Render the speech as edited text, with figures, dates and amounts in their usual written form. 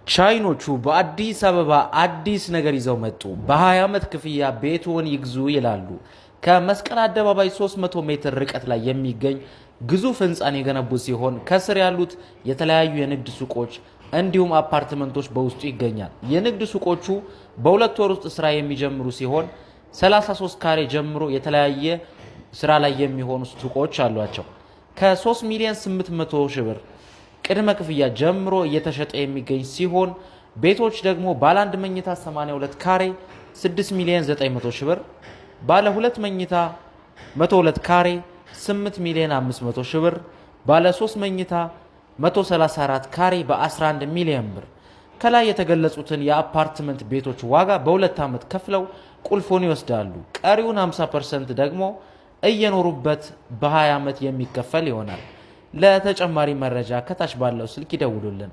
ቻይኖቹ በአዲስ አበባ አዲስ ነገር ይዘው መጡ። በ20 ዓመት ክፍያ ቤትዎን ይግዙ ይላሉ። ከመስቀል አደባባይ 300 ሜትር ርቀት ላይ የሚገኝ ግዙፍ ህንፃን የገነቡ ሲሆን ከስር ያሉት የተለያዩ የንግድ ሱቆች እንዲሁም አፓርትመንቶች በውስጡ ይገኛል። የንግድ ሱቆቹ በሁለት ወር ውስጥ ስራ የሚጀምሩ ሲሆን 33 ካሬ ጀምሮ የተለያየ ስራ ላይ የሚሆኑ ሱቆች አሏቸው። ከ3 ሚሊዮን 800 ሺህ ብር ቅድመ ክፍያ ጀምሮ እየተሸጠ የሚገኝ ሲሆን ቤቶች ደግሞ ባለ 1 መኝታ 82 ካሬ 6 ሚሊዮን 900 ሺህ ብር፣ ባለ 2 መኝታ 102 ካሬ 8 ሚሊዮን 500 ሺህ ብር፣ ባለ 3 መኝታ 134 ካሬ በ11 ሚሊዮን ብር። ከላይ የተገለጹትን የአፓርትመንት ቤቶች ዋጋ በ2 ዓመት ከፍለው ቁልፉን ይወስዳሉ። ቀሪውን 50% ደግሞ እየኖሩበት በ20 ዓመት የሚከፈል ይሆናል። ለተጨማሪ መረጃ ከታች ባለው ስልክ ይደውሉልን።